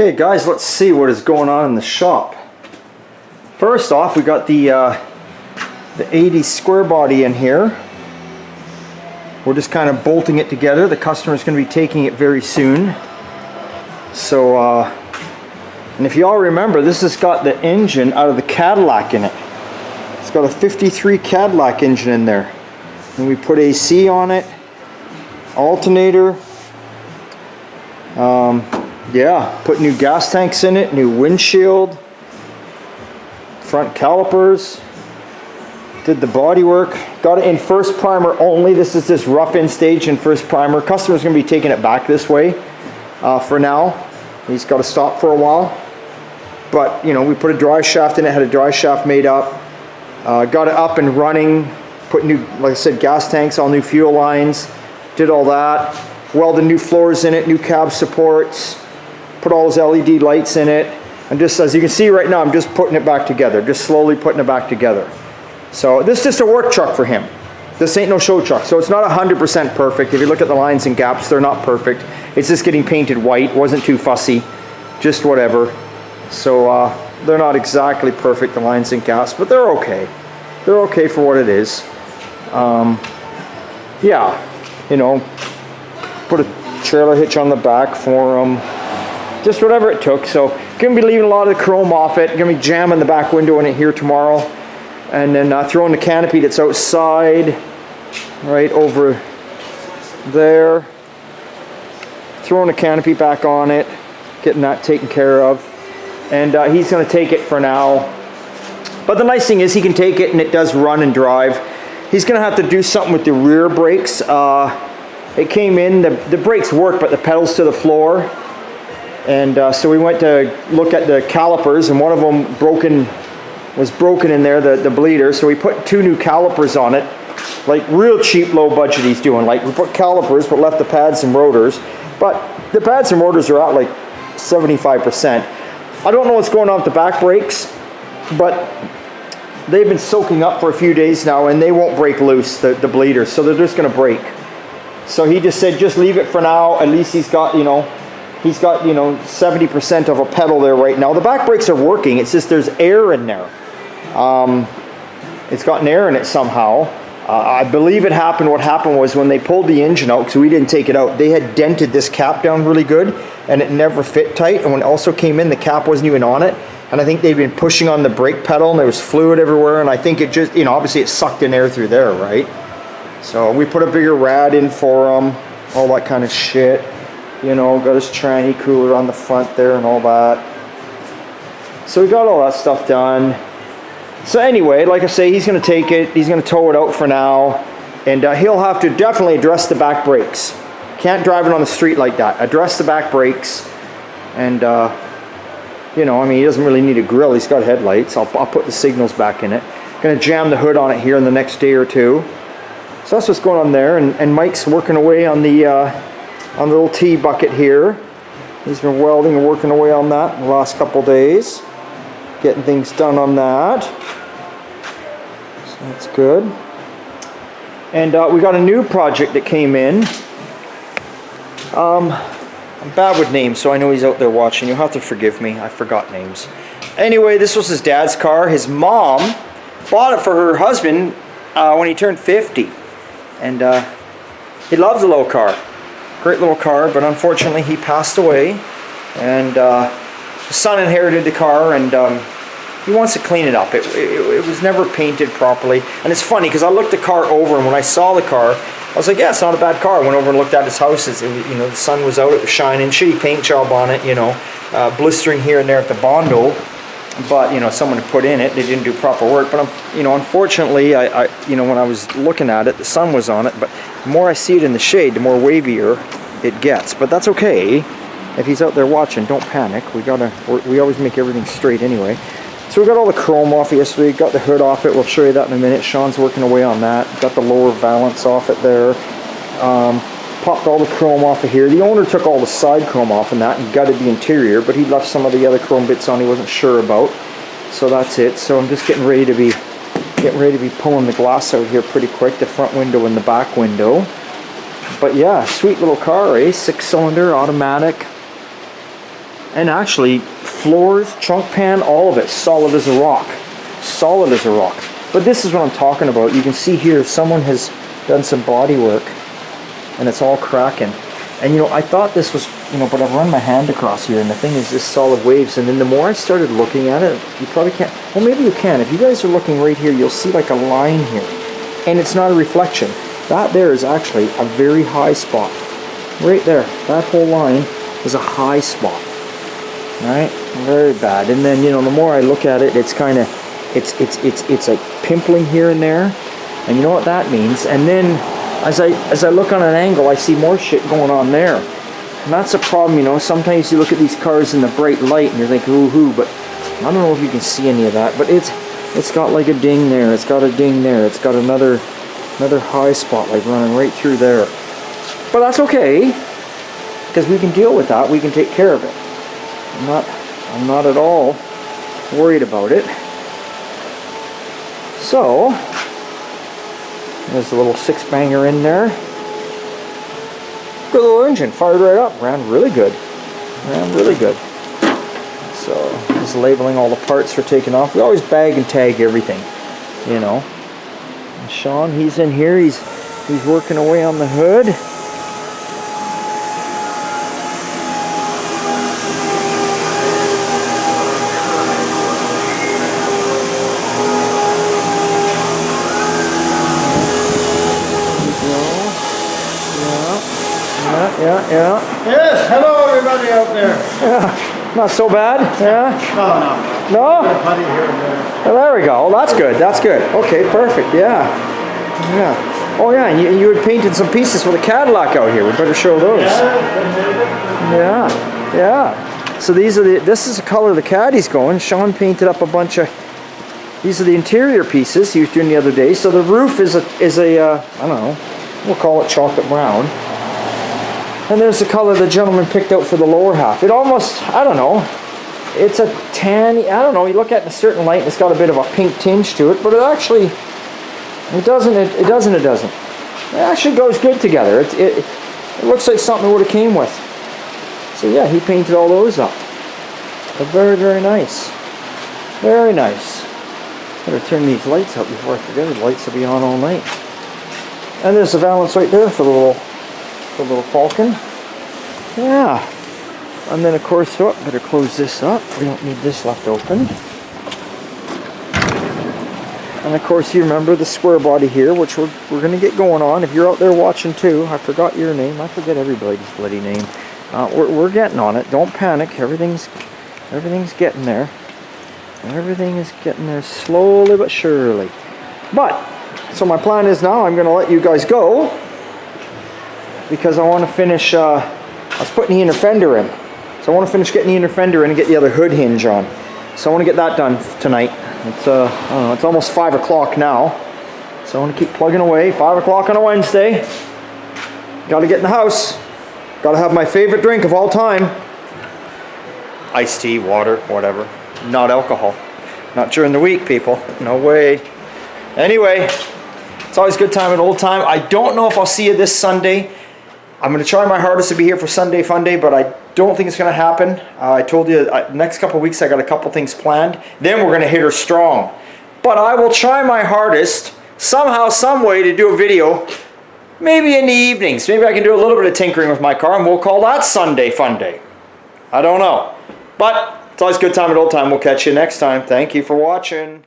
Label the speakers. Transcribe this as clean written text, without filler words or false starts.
Speaker 1: Okay guys, let's see what is going on in the shop. First off, we got the 80 square body in here. We're just kind of bolting it together. The customer's going to be taking it very soon. So, and if you all remember, this has got the engine out of the Cadillac in it. It's got a 53 Cadillac engine in there. And we put AC on it, alternator. Yeah, put new gas tanks in it, new windshield, front calipers, did the body work, got it in first primer only. This is this rough-in stage in first primer. Customer's going to be taking it back this way for now. He's got to stop for a while. But, you know, we put a dry shaft in it, had a dry shaft made up, got it up and running, put new, like I said, gas tanks, all new fuel lines, did all that, welded new floors in it, new cab supports, put all those LED lights in it, and just as you can see right now, I'm just putting it back together, just slowly putting it back together. So this is just a work truck for him. This ain't no show truck, so it's not 100% perfect. If you look at the lines and gaps, they're not perfect. It's just getting painted white, wasn't too fussy, just whatever. So they're not exactly perfect, the lines and gaps, but they're okay. They're okay for what it is. Yeah, you know, put a trailer hitch on the back for them. Just whatever it took. So gonna be leaving a lot of the chrome off it. Gonna be jamming the back window in it here tomorrow, and then throwing the canopy that's outside right over there. Throwing the canopy back on it, getting that taken care of, and he's gonna take it for now. But the nice thing is he can take it and it does run and drive. He's gonna have to do something with the rear brakes. It came in, the brakes work, but the pedal's to the floor. And so we went to look at the calipers, and one of them was broken in there, the bleeder. So we put two new calipers on it, like real cheap, low budget he's doing. Like we put calipers, but left the pads and rotors. But the pads and rotors are out like 75%. I don't know what's going on with the back brakes, but they've been soaking up for a few days now, and they won't break loose, the bleeders. So they're just gonna break. So he just said, just leave it for now. At least he's got, you know, 70% of a pedal there right now. The back brakes are working. It's just there's air in there. It's gotten air in it somehow. I believe it happened. What happened was when they pulled the engine out, because we didn't take it out, they had dented this cap down really good, and it never fit tight. And when it also came in, the cap wasn't even on it. And I think they've been pushing on the brake pedal, and there was fluid everywhere. And I think it just, you know, obviously it sucked in air through there, right? So we put a bigger rad in for them, all that kind of shit. You know, got his tranny cooler on the front there and all that. So we got all that stuff done. So anyway, like I say, he's going to take it. He's going to tow it out for now. And he'll have to definitely address the back brakes. Can't drive it on the street like that. Address the back brakes. And, you know, I mean, he doesn't really need a grill. He's got headlights. I'll put the signals back in it. Going to jam the hood on it here in the next day or two. So that's what's going on there. And Mike's working away on the little T-bucket here. He's been welding and working away on that in the last couple days. Getting things done on that. So that's good. And we got a new project that came in. I'm bad with names, so I know he's out there watching. You'll have to forgive me. I forgot names. Anyway, this was his dad's car. His mom bought it for her husband when he turned 50. And he loves the little car. Great little car, but unfortunately he passed away, and his son inherited the car, and he wants to clean it up. It was never painted properly, and it's funny because I looked the car over, and when I saw the car, I was like, yeah, it's not a bad car. I went over and looked at his house. You know, the sun was out, it was shining, shitty paint job on it, you know, blistering here and there at the Bondo, but you know, someone had put in it. They didn't do proper work, but you know, unfortunately, you know, when I was looking at it, the sun was on it, but the more I see it in the shade, the more wavier it gets. But that's okay. If he's out there watching, don't panic. We always make everything straight anyway. So we got all the chrome off yesterday, got the hood off it. We'll show you that in a minute. Sean's working away on that. Got the lower valance off it there. Popped all the chrome off of here. The owner took all the side chrome off and that and gutted the interior, but he left some of the other chrome bits on he wasn't sure about. So that's it. So I'm just getting ready to be pulling the glass out here pretty quick, the front window and the back window. But yeah, sweet little car, eh? 6-cylinder, automatic. And actually, floors, trunk pan, all of it, solid as a rock. Solid as a rock. But this is what I'm talking about. You can see here, someone has done some body work, and it's all cracking. And you know, I thought this was, you know, but I've run my hand across here, and the thing is this solid waves. And then the more I started looking at it, you probably can't, well maybe you can. If you guys are looking right here, you'll see like a line here. And it's not a reflection. That there is actually a very high spot. Right there, that whole line is a high spot. Right? Very bad. And then, you know, the more I look at it, it's kind of, it's like pimpling here and there. And you know what that means? And then as I look on an angle, I see more shit going on there. And that's a problem, you know. Sometimes you look at these cars in the bright light and you're like, ooh, but I don't know if you can see any of that. But it's got like a ding there. It's got a ding there. It's got another high spot like running right through there. But that's okay, because we can deal with that. We can take care of it. I'm not at all worried about it. So there's a little 6-banger in there. Good little engine, fired right up, ran really good. Ran really good. So just labeling all the parts for taking off. We always bag and tag everything, you know. And Sean, he's in here. He's working away on the hood. Yeah.
Speaker 2: Yes, hello everybody out there.
Speaker 1: Yeah, not so bad. Yeah.
Speaker 2: No?
Speaker 1: No?
Speaker 2: Putty here and there.
Speaker 1: Well, there we go. Oh, that's good. That's good. Okay, perfect. Yeah. Yeah. Oh yeah, and you had painted some pieces for the Cadillac out here. We better show those. Yeah. Yeah. So these are this is the color the Caddy's going. Sean painted up a bunch of, these are the interior pieces he was doing the other day. So the roof is a I don't know, we'll call it chocolate brown. And there's the color the gentleman picked out for the lower half. It almost, I don't know, it's a tan, I don't know, you look at it in a certain light, it's got a bit of a pink tinge to it, but it actually, it doesn't. It actually goes good together. It looks like something it would have came with. So yeah, he painted all those up. But very, very nice. Very nice. Better turn these lights up before I forget. The lights will be on all night. And there's the valance right there for the little Falcon. Yeah. And then of course, better close this up. We don't need this left open. And of course you remember the square body here, which we're going to get going on. If you're out there watching too, I forgot your name. I forget everybody's bloody name. We're getting on it. Don't panic. Everything's getting there. Everything is getting there slowly but surely. But, so my plan is now I'm going to let you guys go, because I want to finish, I was putting the inner fender in. So I want to finish getting the inner fender in and get the other hood hinge on. So I want to get that done tonight. It's, I don't know, it's almost 5 o'clock now. So I want to keep plugging away. 5 o'clock on a Wednesday. Got to get in the house. Got to have my favorite drink of all time. Iced tea, water, whatever. Not alcohol. Not during the week, people. No way. Anyway, it's always a good time, an old time. I don't know if I'll see you this Sunday. I'm going to try my hardest to be here for Sunday Funday, but I don't think it's going to happen. I told you, next couple of weeks I got a couple things planned. Then we're going to hit her strong. But I will try my hardest, somehow, some way, to do a video. Maybe in the evenings. Maybe I can do a little bit of tinkering with my car, and we'll call that Sunday Funday. I don't know. But it's always a good time at old time. We'll catch you next time. Thank you for watching.